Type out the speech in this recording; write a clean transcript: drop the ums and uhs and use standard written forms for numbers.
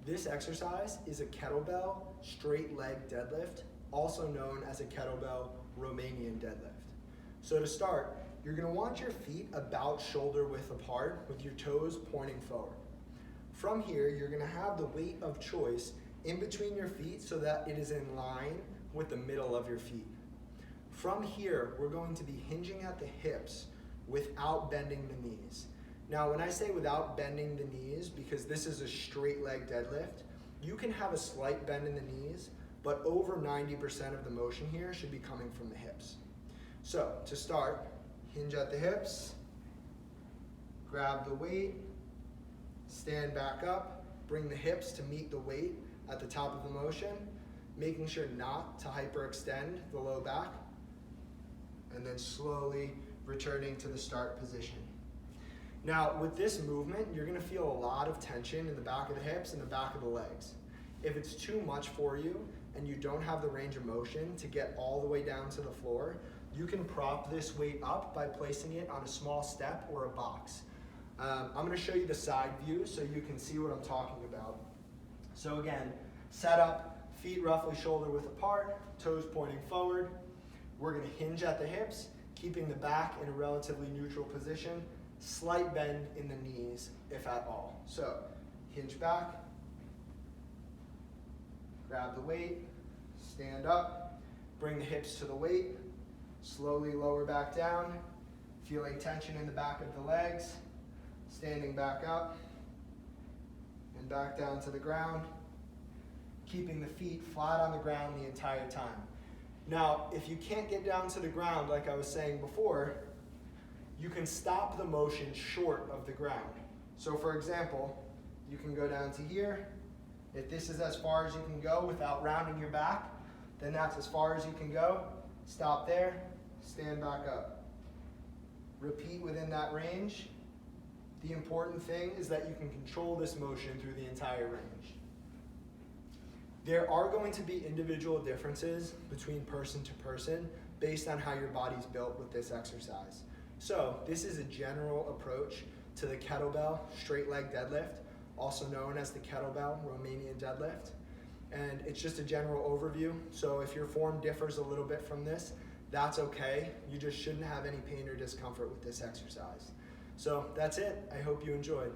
This exercise is a kettlebell straight leg deadlift, also known as a kettlebell Romanian deadlift. So to start, you're going to want your feet about shoulder width apart with your toes pointing forward. From here, you're going to have the weight of choice in between your feet so that it is in line with the middle of your feet. From here, we're going to be hinging at the hips without bending the knees. Now, when I say without bending the knees, because this is a straight leg deadlift, you can have a slight bend in the knees, but over 90% of the motion here should be coming from the hips. So, to start, hinge at the hips, grab the weight, stand back up, bring the hips to meet the weight at the top of the motion, making sure not to hyperextend the low back, and then slowly returning to the start position. Now, with this movement, you're going to feel a lot of tension in the back of the hips and the back of the legs. If it's too much for you and you don't have the range of motion to get all the way down to the floor, you can prop this weight up by placing it on a small step or a box. I'm going to show you the side view so you can see what I'm talking about. So again, set up, feet roughly shoulder width apart, toes pointing forward. We're going to hinge at the hips, keeping the back in a relatively neutral position. Slight bend in the knees, if at all. So, hinge back, grab the weight, stand up, bring the hips to the weight, slowly lower back down, feeling tension in the back of the legs, standing back up, and back down to the ground, keeping the feet flat on the ground the entire time. Now, if you can't get down to the ground, like I was saying before, you can stop the motion short of the ground. So for example, you can go down to here. If this is as far as you can go without rounding your back, then that's as far as you can go. Stop there, stand back up. Repeat within that range. The important thing is that you can control this motion through the entire range. There are going to be individual differences between person to person based on how your body's built with this exercise. So this is a general approach to the kettlebell straight leg deadlift, also known as the kettlebell Romanian deadlift. And it's just a general overview. So if your form differs a little bit from this, that's okay. You just shouldn't have any pain or discomfort with this exercise. So that's it. I hope you enjoyed.